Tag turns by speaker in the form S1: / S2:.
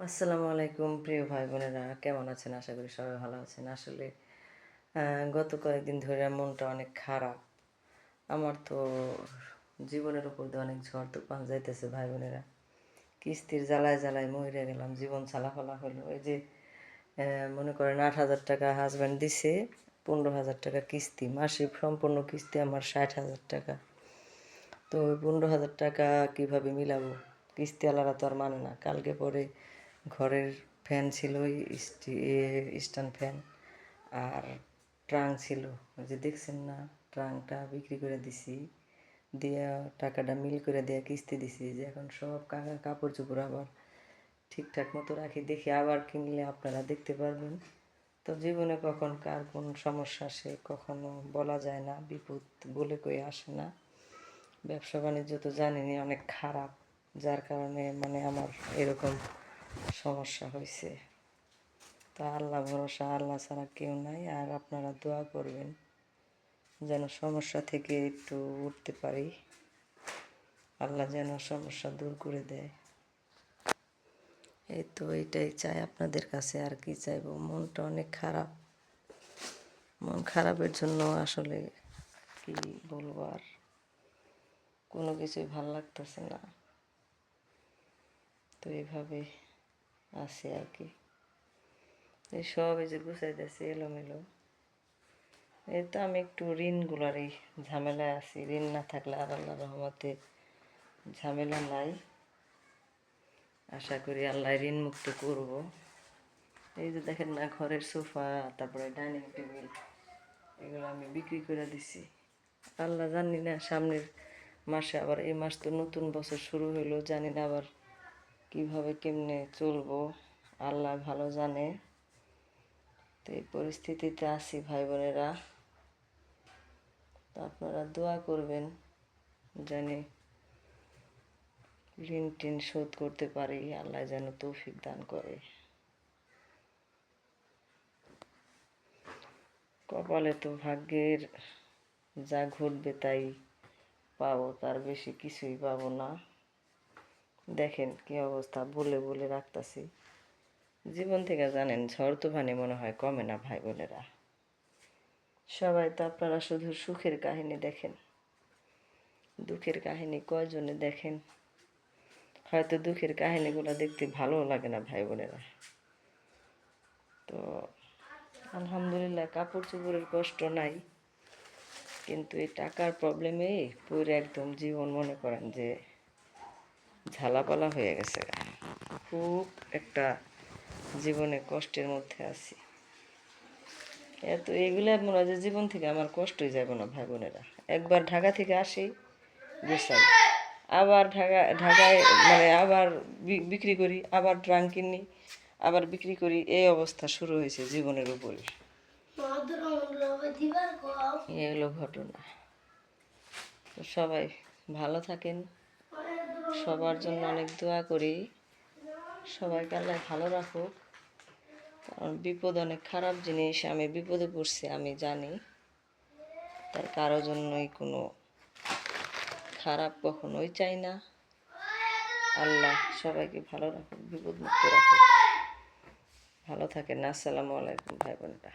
S1: আসসালামু আলাইকুম প্রিয় ভাই বোনেরা, কেমন আছেন? আশা করি সবাই ভালো আছেন। আসলে গত কয়েকদিন ধরে মনটা অনেক খারাপ। আমার তো জীবনের উপর দিয়ে অনেক ঝড় তুফান যাইতেছে ভাই বোনেরা। কিস্তির জ্বালায় জ্বালায় মরে গেলাম, জীবন ছালাফালা হলো। এই যে মনে করেন 8,000 টাকা হাজব্যান্ড দিছে, 15,000 টাকা কিস্তি, মাসিক সম্পূর্ণ কিস্তি আমার 60,000 টাকা। তো ওই 15,000 টাকা কীভাবে মিলাবো? কিস্তিওয়ালারা তো আর মানে না। কালকে পরে ঘরের ফ্যান ছিল, স্ট্যান্ড ফ্যান, আর ট্রাঙ্ক ছিল, ওই যে দেখছেন না, ট্রাঙ্কটা বিক্রি করে দিছি, দিয়া টাকাটা মিল করে দিয়া কিস্তি দিছি। যে এখন সব কাপড় চোপড় আবার ঠিকঠাক মতো রাখি, দেখি আবার কিনলে আপনারা দেখতে পারবেন। তো জীবনে কখন কার কোন সমস্যা আসে কখনো বলা যায় না, বিপদ বলে কই আসে না। ব্যবসা বাণিজ্য তো জানেনই অনেক খারাপ, যার কারণে আমার এরকম সমস্যা হয়েছে। তা আল্লাহ ভরসা, আল্লাহ ছাড়া কেউ নাই। আর আপনারা দোয়া করবেন যেন সমস্যা থেকে একটু উঠতে পারি, আল্লাহ যেন সমস্যা দূর করে দেয়। এই তো এইটাই চাই আপনাদের কাছে, আর কি চাইবো। মনটা অনেক খারাপ, মন খারাপের জন্য আসলে কি বলবো, আর কোনো কিছুই ভাল লাগতেছে না। তো এইভাবে আছি আর কি। এই সব এই যে গুছাইতেছি এলোমেলো। এই তো আমি একটু ঋণগুলারই ঝামেলায় আছি। ঋণ না থাকলে আর আল্লাহর রহমতে ঝামেলা নাই। আশা করি আল্লাহ ঋণ মুক্ত করব। এই যে দেখেন না, ঘরের সোফা, তারপরে ডাইনিং টেবিল, এগুলো আমি বিক্রি করে দিছি। আল্লাহ জানি না সামনের মাসে আবার, এই মাস তো নতুন বছর শুরু হইলো, জানি না আবার কিভাবে কেমনে চলবো, আল্লাহ ভালো জানে। তো এই পরিস্থিতিতে আছি ভাই বোনেরা। তো আপনারা দোয়া করবেন জানি ঋণ টিন শোধ করতে পারি, আল্লাহ যেন তৌফিক দান করে। কপালে তো ভাগ্যের যা ঘটবে তাই পাবো, তার বেশি কিছুই পাবো না। দেখেন কি অবস্থা, বলে বলে রাখতেছি। জীবন থেকে জানেন ঝড় তুফানে মনে হয় কমে না ভাই বোনেরা। সবাই তো আপনারা শুধু সুখের কাহিনী দেখেন, দুঃখের কাহিনী কয়জনে দেখেন? হয়তো দুঃখের কাহিনীগুলো দেখতে ভালোও লাগে না ভাই বোনেরা। তো আলহামদুলিল্লাহ কাপড় চোপড়ের কষ্ট নাই, কিন্তু এই টাকার প্রবলেমে পুরো একদম জীবন মনে করেন যে ঝালাপালা হয়ে গেছে। খুব একটা জীবনে কষ্টের মধ্যে আছি। এত এগুলো মনে হয় যে জীবন থেকে আমার কষ্টই যাব না ভাই বোনেরা। একবার ঢাকা থেকে আসি, গুছাই, আবার ঢাকায় আবার বিক্রি করি, আবার ট্রাঙ্ক কিনি, আবার বিক্রি করি। এই অবস্থা শুরু হয়েছে জীবনের উপরে। এই হলো ঘটনা। তো সবাই ভালো থাকেন, সবার জন্য অনেক দোয়া করি, সবাইকে আল্লাহ ভালো রাখুক। কারণ বিপদ অনেক খারাপ জিনিস, আমি বিপদে পড়ছি আমি জানি, তাই কারো জন্যই কোনো খারাপ কখনোই চাই না। আল্লাহ সবাইকে ভালো রাখুক, বিপদ মুক্ত রাখুক। ভালো থাকেন। আসসালামু আলাইকুম ভাই বোনেরা।